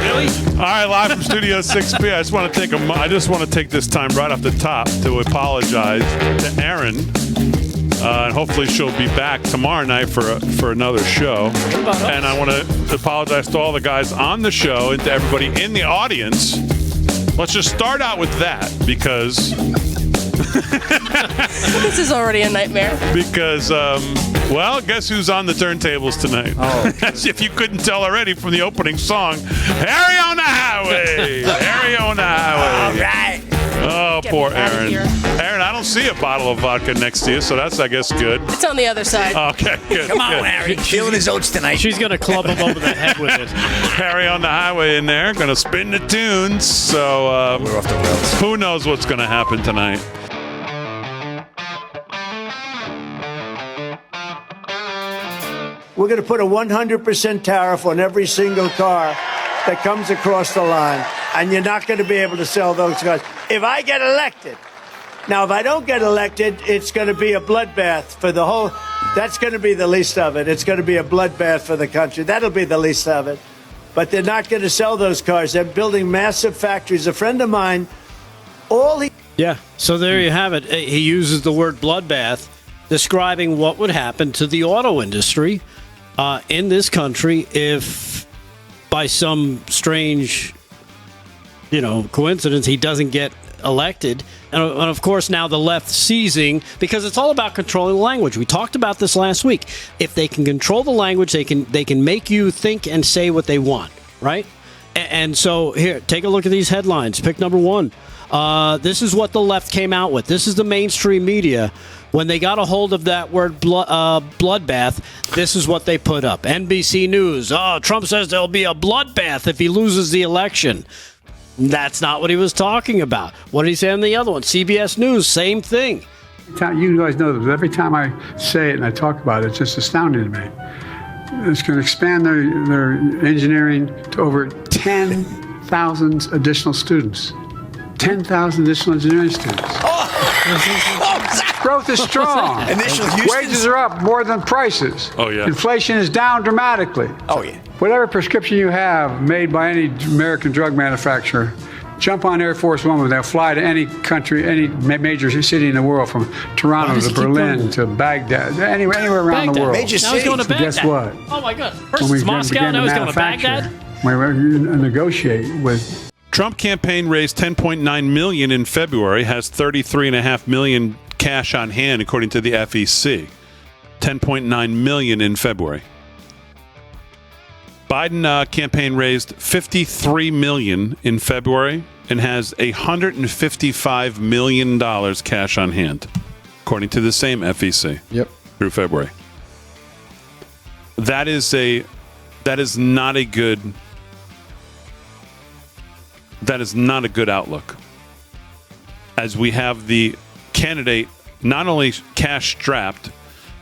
Really? All right, live from Studio 6B. I just want to take this time right off the top to apologize to Erin. And hopefully she'll be back tomorrow night for another show. And I want to apologize to all the guys on the show and to everybody in the audience. Let's just start out with that because this is already a nightmare. Because, guess who's on the turntables tonight? Oh, if you couldn't tell already from the opening song, Harry on the Highway. Harry on the Highway. All right. Oh, Get poor me out of Aaron. here. Aaron, I don't see a bottle of vodka next to you, so that's, I guess, good. It's on the other side. Okay, good. Come on, good. Harry. Feeling his oats tonight. She's going to club him over the head with it. Harry on the Highway in there, going to spin the tunes. So We're off the rails. who knows what's going to happen tonight. We're going to put a 100% tariff on every single car that comes across the line, and you're not going to be able to sell those cars. If I get elected, now if I don't get elected, it's going to be a bloodbath for the whole, that's going to be the least of it. It's going to be a bloodbath for the country. That'll be the least of it. But they're not going to sell those cars. They're building massive factories. A friend of mine, Yeah, so there you have it. He uses the word bloodbath, describing what would happen to the auto industry in this country if, by some strange, coincidence, he doesn't get elected. And of course, now the left seizing, because it's all about controlling the language. We talked about this last week. If they can control the language, they can make you think and say what they want, right? And so here, take a look at these headlines. Pick number one. This is what the left came out with. This is the mainstream media. When they got a hold of that word bloodbath, this is what they put up. NBC News. Oh, Trump says there'll be a bloodbath if he loses the election. That's not what he was talking about. What did he say on the other one? CBS News, same thing. You guys know this. Every time I say it and I talk about it, it's just astounding to me. It's going to expand their engineering to over 10,000 additional students. 10,000 additional engineering students. Growth is strong. Wages are up more than prices. Oh, yeah. Inflation is down dramatically. Oh, yeah. Whatever prescription you have made by any American drug manufacturer, jump on Air Force One. They'll fly to any country, any major city in the world, from Toronto to Berlin to Baghdad, anywhere around the world. Major Now he's going to So Baghdad. guess what? Oh, my God. When First we it's Moscow, now he's going to Baghdad? When we negotiate with Trump campaign raised $10.9 million in February, has $33.5 million cash on hand, according to the FEC. $10.9 million in February. Biden campaign raised $53 million in February and has $155 million cash on hand, according to the same FEC. Yep. Through February. That is not a good outlook. As we have the candidate not only cash strapped,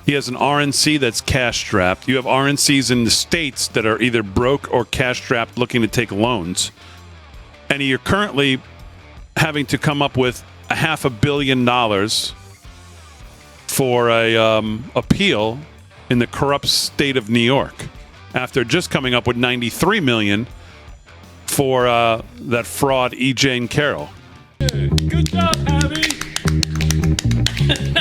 he has an RNC that's cash strapped. You have RNCs in the states that are either broke or cash strapped looking to take loans. And you're currently having to come up with $500 million for a appeal in the corrupt state of New York after just coming up with $93 million for that fraud E. Jane Carroll. Good job, Abby. Good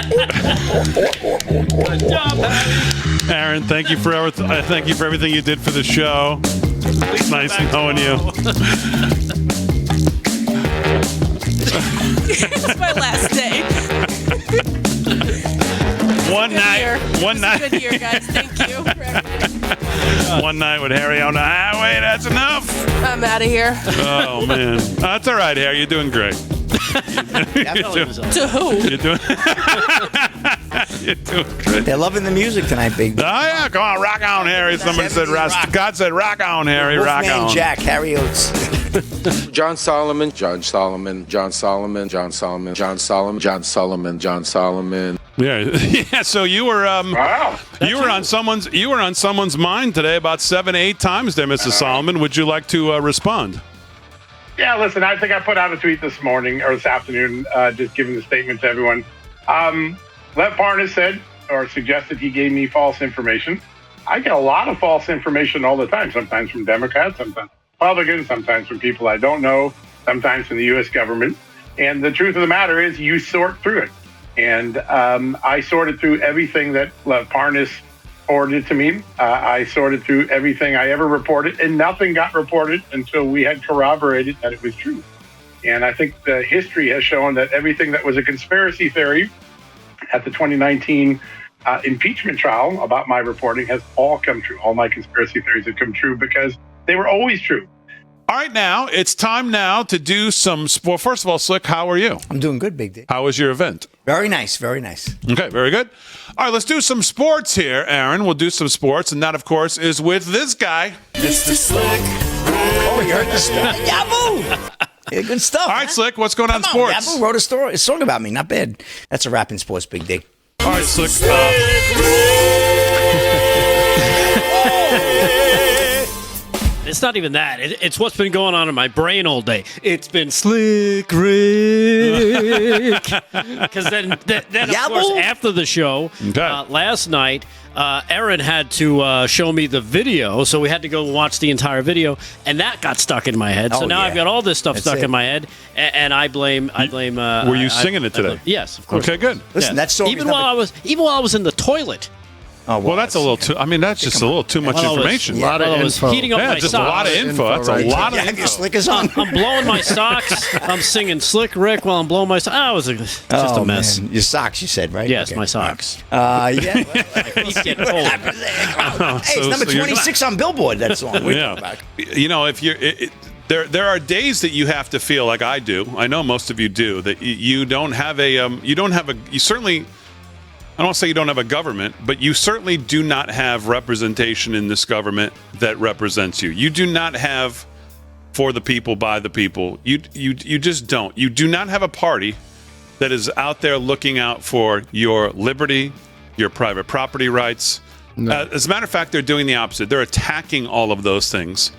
job, Abby. Aaron, thank you for everything you did for the show. It's nice knowing you. It's my last day. One night. Good year, guys. Thank you for everything. One night with Harry on the highway. That's enough. I'm out of here. Oh man, that's all right, Harry. You're doing great. To who? You're doing great. They're loving the music tonight, Big. Oh yeah, come on, rock on, Harry. Somebody said, God said, rock on, Harry, rock Wolfman on. Jack, Harry Oates. John Solomon, John Solomon, John Solomon, John Solomon, John Solomon, John Solomon, John Solomon. Yeah. So you were you were on someone's mind today about 7 to 8 times there, Mrs. Solomon. Would you like to respond? Yeah, listen, I think I put out a tweet this morning or this afternoon, just giving the statement to everyone. Lev Parnas said or suggested he gave me false information. I get a lot of false information all the time, sometimes from Democrats, sometimes Republicans, sometimes from people I don't know, sometimes from the U.S. government. And the truth of the matter is you sort through it. And I sorted through everything that Parnas forwarded to me. I sorted through everything I ever reported, and nothing got reported until we had corroborated that it was true. And I think the history has shown that everything that was a conspiracy theory at the 2019 impeachment trial about my reporting has all come true. All my conspiracy theories have come true because they were always true. All right, now it's time now to do some sport. First of all, Slick, how are you? I'm doing good, Big D. How was your event? Very nice, very nice. Okay, very good. All right, let's do some sports here, Aaron. We'll do some sports, and that, of course, is with this guy. Mr. Slick. Oh, you heard the stuff. Yahoo! Yeah, good stuff. All right, Slick, what's going on in Come sports? Yahoo wrote a song about me. Not bad. That's a rap in sports, Big D. All right, Slick. It's not even that. It's what's been going on in my brain all day. It's been Slick Rick. Because then of course, after the show, last night, Aaron had to show me the video, so we had to go watch the entire video, and that got stuck in my head. So now I've got all this stuff stuck in my head, and I blame. Were you singing it today? Yes, of course. Okay, good. Listen, that song even while I was in the toilet. Oh, well, that's a little too. I mean, that's just a little too much information. A lot of info. Heating up my just socks. a lot of info. That's a lot of info. Have your slickers on? I'm blowing my socks. I'm singing Slick Rick while I'm blowing my socks. Just a mess. Man. Your socks, you said, right? Yes, okay. my socks. Yeah. He's getting cold. Hey, it's number 26 on Billboard, that song. You know, if you're... There are days that you have to feel like I do. I know most of you do, that you don't have a... you certainly... I don't want to say you don't have a government, but you certainly do not have representation in this government that represents you. You do not have for the people, by the people. You just don't. You do not have a party that is out there looking out for your liberty, your private property rights. No. As a matter of fact, they're doing the opposite. They're attacking all of those things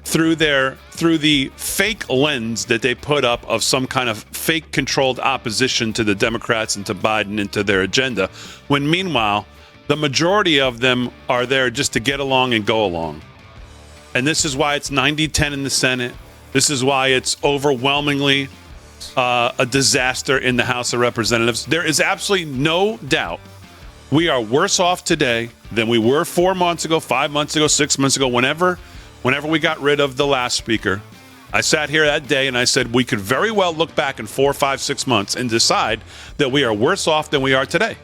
through the fake lens that they put up of some kind of fake controlled opposition to the Democrats and to Biden and to their agenda, when meanwhile the majority of them are there just to get along and go along. And this is why it's 90-10 in the Senate. This is why it's overwhelmingly a disaster in the House of Representatives. There is absolutely no doubt we are worse off today than we were 4 months ago, 5 months ago, 6 months ago, whenever we got rid of the last speaker. I sat here that day and I said we could very well look back in 4, 5, 6 months and decide that we are worse off than we are today.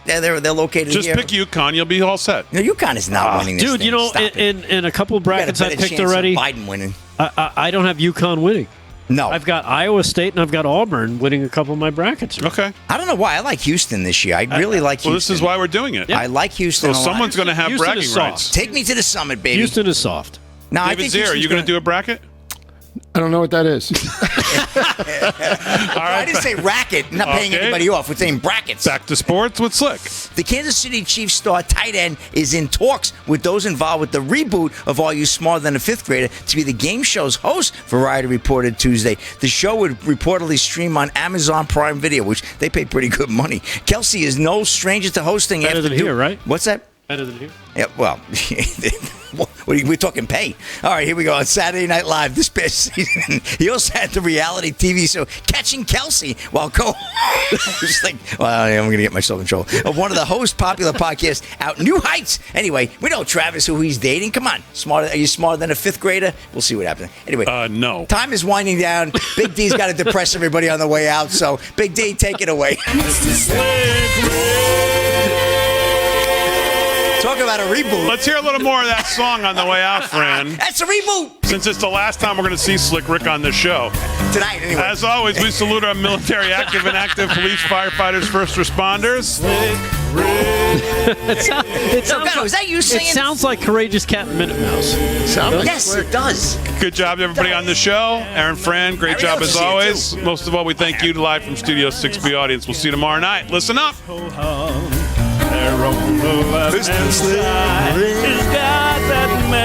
Yeah, they're located Just here. pick UConn, you'll be all set. No, UConn is not winning this Dude, thing. you know, Stop in a couple of brackets I picked already, Biden winning. I don't have UConn winning. No. I've got Iowa State and I've got Auburn winning a couple of my brackets. Okay. I don't know why. I like Houston this year. I really like Houston. Well, this is why we're doing it. I like Houston So a lot. someone's going to have Houston bragging is soft. rights. Take me to the summit, baby. Houston is soft. No, I David think Zier, are Houston's you going to do a bracket? I don't know what that is. I didn't say racket. I'm not paying anybody off. We're saying brackets. Back to sports with Slick. The Kansas City Chiefs star tight end is in talks with those involved with the reboot of Are You Smarter Than a Fifth Grader to be the game show's host, Variety reported Tuesday. The show would reportedly stream on Amazon Prime Video, which they pay pretty good money. Kelsey is no stranger to hosting. Better than here, right? What's that? Better than here. Yeah, well, we're talking pay. All right, here we go. On Saturday Night Live this past season, he also had the reality TV show Catching Kelsey while just like, well, I'm going to get myself in trouble. One of the hosts' popular podcasts, Out New Heights. Anyway, we know Travis, who he's dating. Come on, are you smarter than a fifth grader? We'll see what happens. Anyway, no. Time is winding down. Big D's got to depress everybody on the way out. So, Big D, take it away. Talk about a reboot. Let's hear a little more of that song on the way out, Fran. That's a reboot. Since it's the last time we're going to see Slick Rick on this show. Tonight, anyway. As always, we salute our military, active and active police, firefighters, first responders. It sounds is that you singing? It sounds like Courageous Cat and Minute Mouse. Yes, it does. Good job to everybody on the show. Aaron, Fran, great job as always. Most of all, we thank you live from Studio 6B audience. We'll see you tomorrow night. Listen up.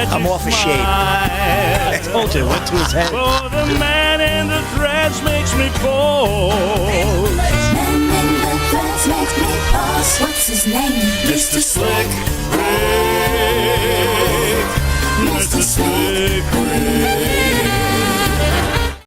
I'm off a shade. I told you, went to his head. Oh, the man in the dress makes me cold. Man in the dress makes me pause. What's his name? Mr. Slick.